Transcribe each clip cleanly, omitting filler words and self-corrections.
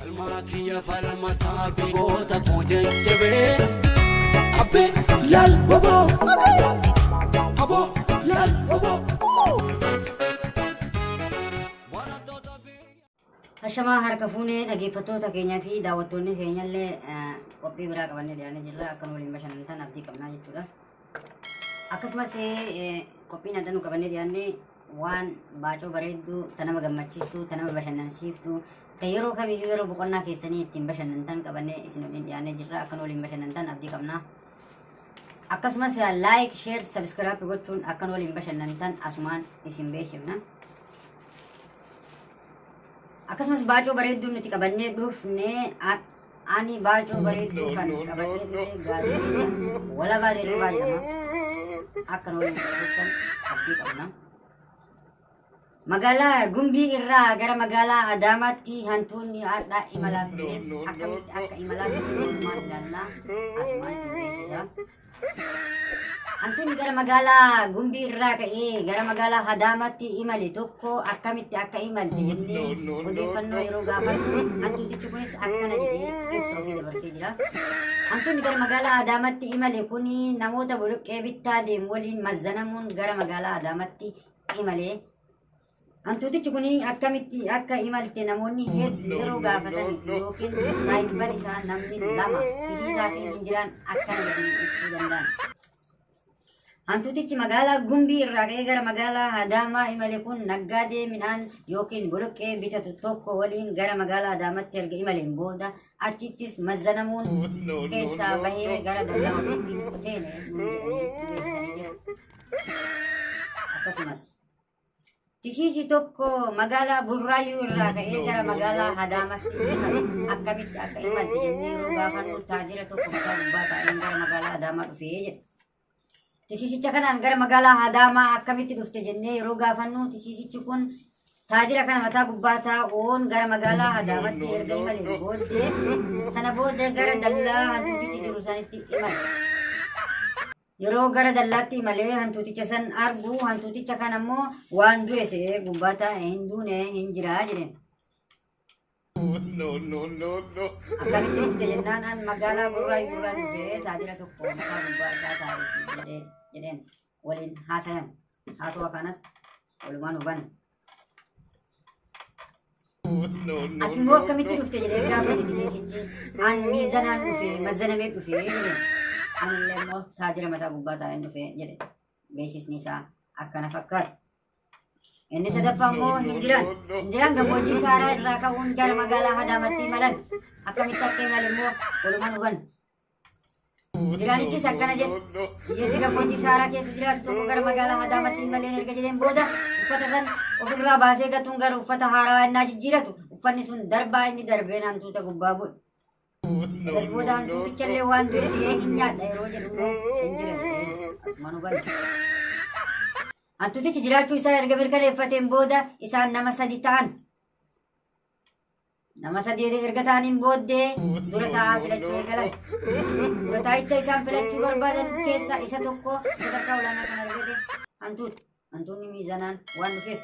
الماكية فالمتا بيوتا توجنجبي أبي لال بابا أبو لال بابا Ashamaa harka fuunee dhaggeeffattoota keenyaa fi daawwattoonni keenya illee qophii biraa qabannee dhiyaannee jirra. Akkan waliin bashannantan abdii qabnaa jechuudha. Akkasumas qophiin adda nu qabannee dhiyaannee waan baacoo bareedduu, ta nama gammachiiftu, ta nama bashannansiiftu, ta yeroo kamiyyuu yeroo boqonnaa keessanii ittiin bashannantan qabannee isin waliin dhiyaannee jirra. Akkan waliin bashannantan abdii qabnaa. Akkasumas like, share, subscribe gochuun akkan waliin bashannantan asumaan isin beeksifna. Akkasumas baacoo bareedduu nuti qabannee dhufne ani baacoo bareedduu kan qabannee dhufne gaarii wala baadhee baay'ama akka waliin qabatan abdii qabna. Magaalaa Gumbii irraa gara magaalaa Adaamaatti hantuunni haadha imalaa ture. Akkamitti akka imalaa ture maal ilaallaa asumaan isin beeksisa. Hantuunni gara magaalaa Gumbii irraa ka'ee gara magaalaa Adaamaatti imale tokko akkamitti akka imalte jennee odeeffannoo yeroo gaafannu hantuutichi kunis akkana jedhee ibsa ofii dabarsee jira. Hantuunni gara magaalaa Adaamaatti imale kun namoota boloqqee bittaa deemu waliin mazzanamuun gara magaalaa Adaamaatti imale. Hantuutichi kun akkamitti akka imalte namoonni hedduu yeroo gaafatan yookiin saayinbal isaa namni lama tisiisaa fi injiraan akkana jedhanii ibsuu danda'an. Hantuutichi magaalaa Gumbii irraa ka'ee gara magaalaa Adaamaa imale kun naggaadee midhaan yookiin boloqqee bitatu tokko waliin gara magaalaa Adaamaatti erga imaleen booda achittis mazzanamuun keessaa bahee gara dallaa ofiitti seene jedhanii jiru. Akkasumas tisiisi tokko magaalaa Burraayyuu irraa ka'ee gara magaalaa Adaamaatti imale akkamitti akka imalte jennee yeroo gaafannu taajira tokko mataa gubbaa ta'een gara magaalaa Adaamaa dhufee jedha. Tisiisicha kanaan gara magaalaa Adaamaa akkamitti dhufte jennee yeroo gaafannu tisiisichi kun taajira kana mataa gubbaa taa'uun gara magaalaa Adaamaatti erga imalee booddee sana booda gara dallaa hantuutichi jiru sanitti imale. Yeroo gara dallaatti imalee hantuuticha san argu hantuuticha kan ammoo waan du'e see gubbaa taa'ee hin duune hin jiraa jedheen. Akkamitti dhufte jennaan an magaalaa Burraayyuu irraa dhufee taajira tokko mataa gubbaa isaa taa'ee jedheen waliin haasayan. Haasawaa kanas walumaan hubanne. Ati immoo akkamitti dhufte jedhee gaafate tisiisichi an miizanaan dhufee mazzanamee dhufee jedheen. Anillee immoo taajira mataa gubbaa taa'een dhufee jedhe. Beeksisni isaa akkana fakkaata. Inni sadaffaa immoo Hinjiraan gammoojjii Saaraa irraa ka'uun gara magaalaa Adaamaatti imalan. Akkamitti akka imale immoo walumaan hubanne. Hinjiraanichis akkana jedhe. Hiyyeessi gammoojjii Saaraa keessa jiraatu tokko gara magaalaa Adaamaatti imaleen erga jedheen booda uffata san ofirraa baasee gatuun gara uffata haaraa innaa jijjiiratu uffanni sun darbaa inni darbeen hantuuta gubbaa bu'e. Egas booda hantuutichallee waan du'e si'ee hin nyaadha yeroo jedhu Hinjiraan asumaan hubanne. Hantuutichi jiraachuu isaa erga mirkaneeffateen booda isaan nama sadi ta'an. Nama sadi erga ta'aniin booddee dura taa'aa filachuu eegalan. Dura taa'icha isaan filachuu barbaadan keessaa isa tokko sadarkaa olaanaa kan argate hantuuta. Hantuunni miizanaan waan dhufeef.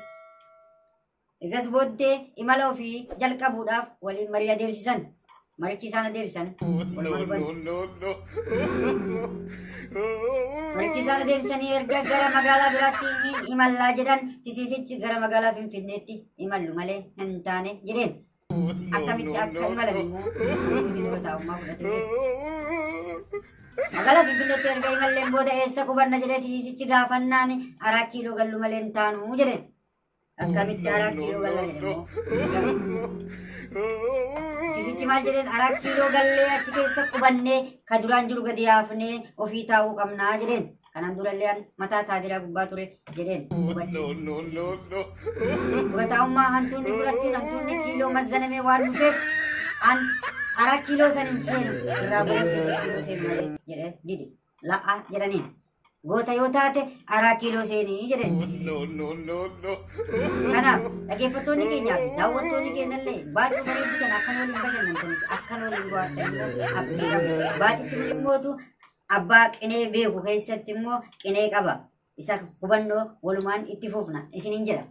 Egas booddee imala ofii jalqabuudhaaf waliin marii adeemsisan. Marichi isaan adeemsisan. Marichi isaan adeemsisanii erga gara magaalaa biraatti hin imallaa jedhan tisiisichi gara magaalaa Finfinneetti imallu malee hin taane jedheen. Akkamitti akka imalan immoo dura taa'ummaa fudhatee. Magaalaa Finfinneetti erga imalleen booda eessa qubanna jedhee tisiisichi gaafannaan 4 kiiloo gallu malee hin taanu jedheen. Akkamitti 4 kiiloo galla jedhamu. Tisiisichi maal jedheen 4 kiiloo gallee achi keessa qubannee ka duraan jiru gadi yaafnee ofii taa'uu qabnaa jedheen. Kanaan durallee mataa taajiraa gubbaa ture jedheen. Dura taa'ummaa hantuunni fudhachuun hantuunni kiiloo mazzanamee waan dhufeef an 4 kiiloo san hin seenu irraa bu'ee kiiloo seenu malee jedhee dide. La'a jedhaniin. Goota yoo taate 4 kiiloo seenii jedheen. Kanaaf dhaggeeffattoonni keenyaa fi daawwattoonni keenyallee baacoo bareedduu kan akkan waliin bashannantaniif akkan waliin bohaartan abdii. Baacichi immootu abbaa qinee beeku keessatti immoo qinee qaba. Isa hubannoo walumaan itti fufna isiniin jedha.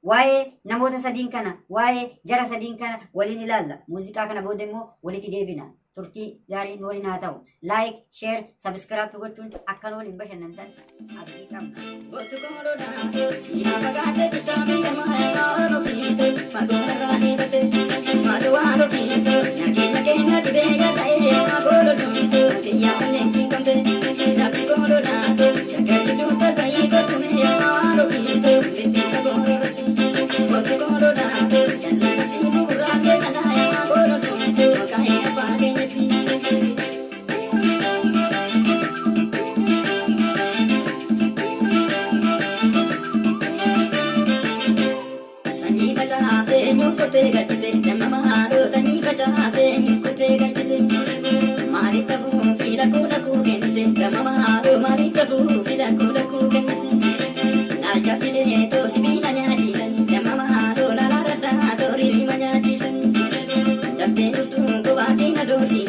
waa'ee namoota sadiin kana waa'ee jara sadiin kana waliin ilaalla. Muuziqaa kana booda immoo walitti deebina. Turtii gaariin waliin haa ta'u. Like, share, subscribe gochuun akkan waliin bashannantan abdii qabna. Dorsi